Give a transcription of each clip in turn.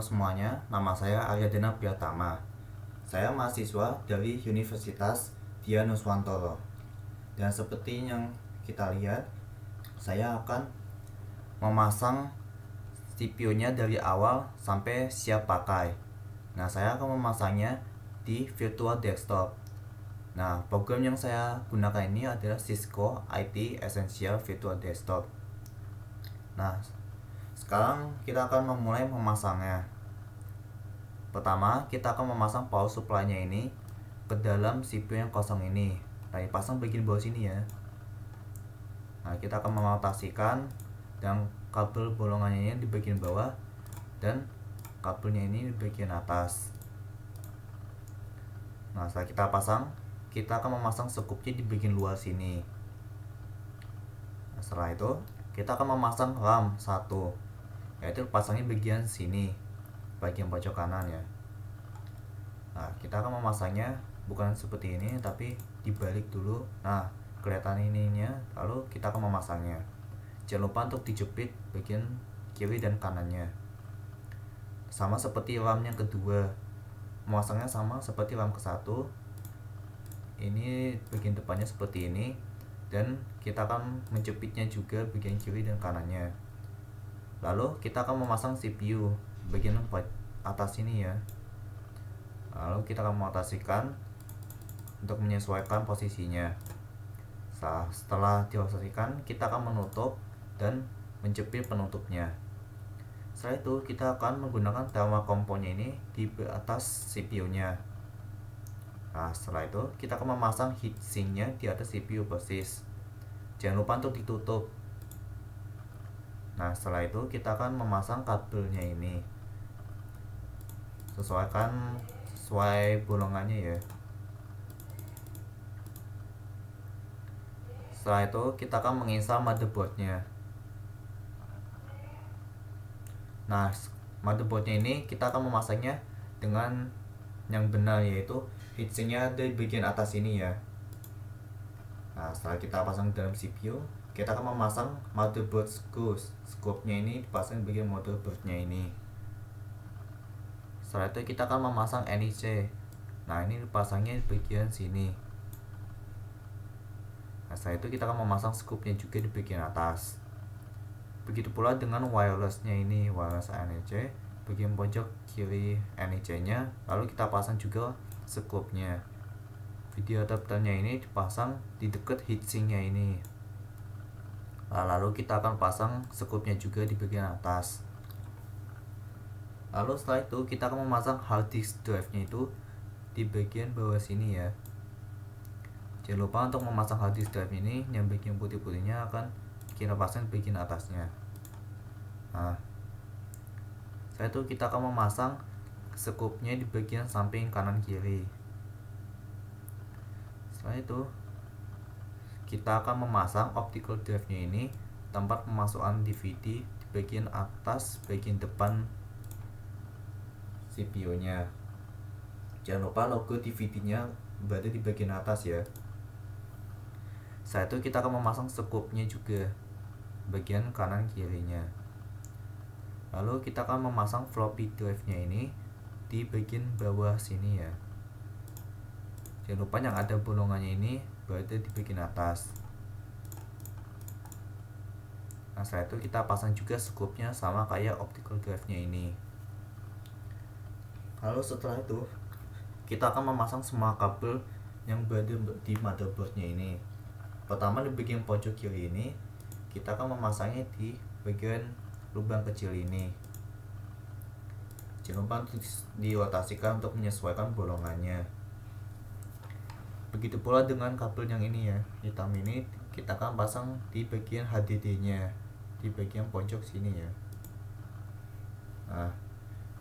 Halo semuanya, nama saya Aryadina Priyatama. Saya mahasiswa dari Universitas Dian Nuswantoro. Dan seperti yang kita lihat, saya akan memasang CPU-nya dari awal sampai siap pakai. Nah, saya akan memasangnya di virtual desktop. Nah, program yang saya gunakan ini adalah Cisco IT Essential Virtual Desktop. Nah, sekarang kita akan memulai memasangnya. Pertama, kita akan memasang power supply-nya ini ke dalam CPU yang kosong ini. Nah, dipasang bagian bawah sini ya. Nah, kita akan memutasikan dan kabel bolongannya ini di bagian bawah dan kabelnya ini di bagian atas. Nah, setelah kita pasang, kita akan memasang sekupnya di bagian luar sini. Nah, setelah itu, kita akan memasang RAM 1, yaitu pasangnya bagian sini, bagian pojok kanan ya. Nah, kita akan memasangnya bukan seperti ini, tapi dibalik dulu. Nah, kelihatan ininya, lalu kita akan memasangnya. Jangan lupa untuk dijepit bagian kiri dan kanannya. Sama seperti RAM yang kedua, memasangnya sama seperti RAM ke-1. Ini bagian depannya seperti ini, dan kita akan menjepitnya juga bagian kiri dan kanannya. Lalu kita akan memasang CPU bagian atas ini ya. Lalu kita akan memutasikan untuk menyesuaikan posisinya. Setelah diposisikan, kita akan menutup dan menjepit penutupnya. Setelah itu, kita akan menggunakan thermal compound-nya ini di atas CPU-nya. Nah, setelah itu kita akan memasang heatsink-nya di atas CPU persis. Jangan lupa untuk ditutup. Nah, setelah itu kita akan memasang kabelnya ini. Sesuaikan sesuai bolongannya ya. Setelah itu kita akan menginstal motherboardnya. Nah, motherboardnya ini kita akan memasangnya dengan yang benar, yaitu heatsinknya di bagian atas ini ya. Nah, setelah kita pasang dalam CPU, kita akan memasang motherboard scope-nya ini dipasang bagian motherboardnya ini. Setelah itu kita akan memasang NIC. Nah, ini dipasangnya di bagian sini. Nah, setelah itu kita akan memasang scope-nya juga di bagian atas. Begitu pula dengan wireless-nya ini, wireless NIC bagian pojok kiri NIC-nya. Lalu kita pasang juga scope-nya. Video adapternya ini dipasang di dekat heatsink-nya ini. Lalu kita akan pasang scope-nya juga di bagian atas. Lalu setelah itu kita akan memasang hard disk drive-nya itu di bagian bawah sini ya. Jangan lupa untuk memasang hard disk drive ini, yang bagian putih-putihnya akan kita pasang di bagian atasnya. Nah, setelah itu kita akan memasang scope-nya di bagian samping kanan kiri. Setelah itu kita akan memasang optical drive-nya ini, tempat pemasukan DVD di bagian atas bagian depan CPU-nya. Jangan lupa logo DVD-nya berada di bagian atas ya. Setelah itu kita akan memasang scope-nya juga bagian kanan kirinya. Lalu kita akan memasang floppy drive-nya ini di bagian bawah sini ya. Jangan lupa yang ada bolongannya ini berada di bagian atas. Nah, setelah itu kita pasang juga scope-nya sama kayak optical drive-nya ini. Lalu setelah itu kita akan memasang semua kabel yang berada di motherboard-nya ini. Pertama di bagian pojok kiri ini, kita akan memasangnya di bagian lubang kecil ini. Jangan lupa untuk dirotasikan untuk menyesuaikan bolongannya. Begitu pula dengan kabel yang ini ya, hitam ini kita akan pasang di bagian HDD-nya, di bagian pojok sini ya. Nah,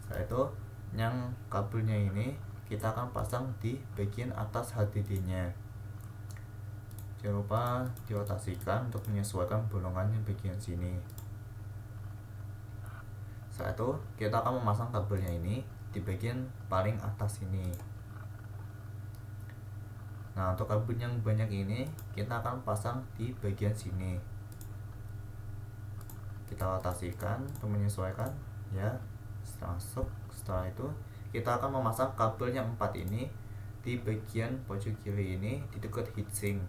setelah itu yang kabelnya ini kita akan pasang di bagian atas HDD-nya. Jangan lupa dirotasikan untuk menyesuaikan bolongannya bagian sini. Setelah itu kita akan memasang kabelnya ini di bagian paling atas ini. Nah, untuk kabel yang banyak ini kita akan pasang di bagian sini. Kita rotasikan untuk menyesuaikan ya, Setelah itu kita akan memasang kabel yang 4 ini di bagian pojok kiri ini di dekat heatsink.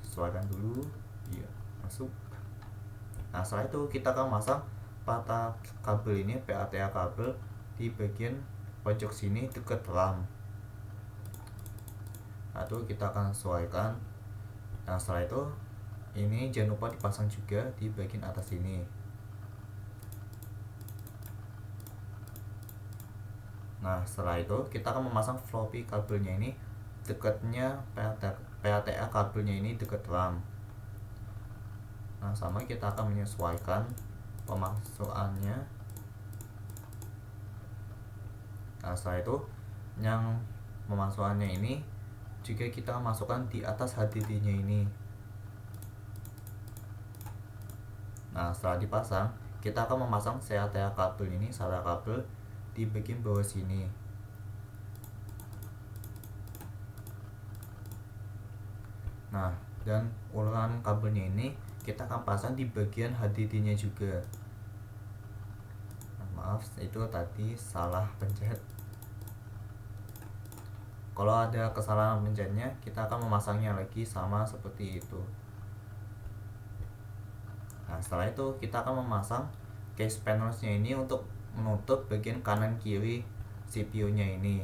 Sesuaikan dulu, iya, masuk. Nah, setelah itu kita akan masang patah kabel ini, PATA kabel, di bagian pojok sini dekat RAM. Nah, itu kita akan sesuaikan. Nah, setelah itu ini jangan lupa dipasang juga di bagian atas ini. Nah, setelah itu kita akan memasang floppy kabelnya ini dekatnya PATA kabelnya ini dekat RAM. Nah, sama kita akan menyesuaikan pemasukannya. Nah, setelah itu yang pemasukannya ini juga kita masukkan di atas HDD nya ini. Nah, setelah dipasang kita akan memasang SATA kabel ini, SATA kabel di bagian bawah sini. Nah, dan urutan kabelnya ini kita akan pasang di bagian HDD nya juga. Nah, maaf, itu tadi salah pencet. Kalau ada kesalahan pencetnya, kita akan memasangnya lagi sama seperti itu. Nah, setelah itu kita akan memasang case panelsnya ini untuk menutup bagian kanan kiri CPU nya ini.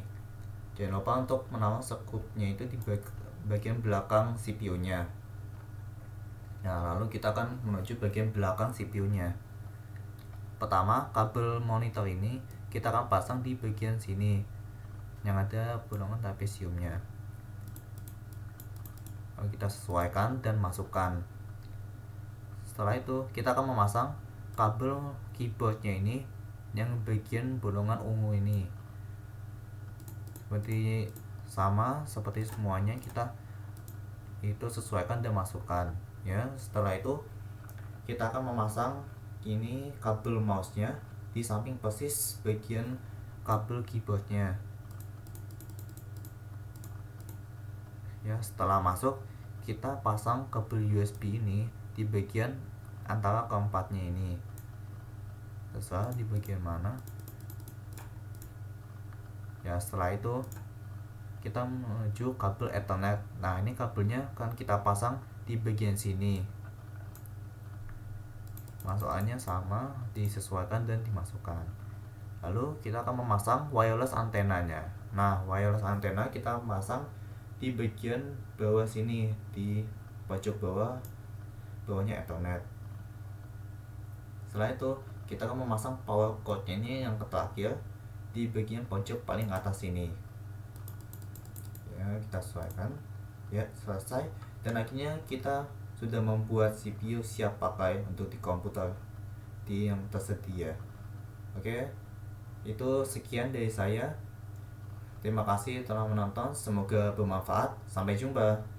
Jangan lupa untuk menaruh scoopnya itu di bagian belakang CPU nya. Nah, lalu kita akan menuju bagian belakang CPU nya. Pertama, kabel monitor ini kita akan pasang di bagian sini yang ada bolongan trapesiumnya. Lalu kita sesuaikan dan masukkan. Setelah itu kita akan memasang kabel keyboardnya ini yang bagian bolongan ungu ini. Sama seperti semuanya kita itu sesuaikan dan masukkan ya. Setelah itu kita akan memasang ini kabel mouse-nya di samping persis bagian kabel keyboardnya ya. Setelah masuk kita pasang kabel USB ini di bagian antara keempatnya ini, terserah di bagian mana ya. Setelah itu kita menuju kabel Ethernet. Nah, ini kabelnya kan kita pasang di bagian sini. Masukannya sama, disesuaikan dan dimasukkan. Lalu kita akan memasang wireless antenanya. Nah, wireless antena kita pasang di bagian bawah sini, di pojok bawahnya Ethernet. Setelah itu kita akan memasang power cord-nya ini yang terakhir di bagian pojok paling atas ini ya. Kita sesuaikan ya. Selesai, dan akhirnya kita sudah membuat CPU siap pakai untuk di komputer yang tersedia. Oke, itu sekian dari saya. Terima kasih telah menonton, semoga bermanfaat. Sampai jumpa.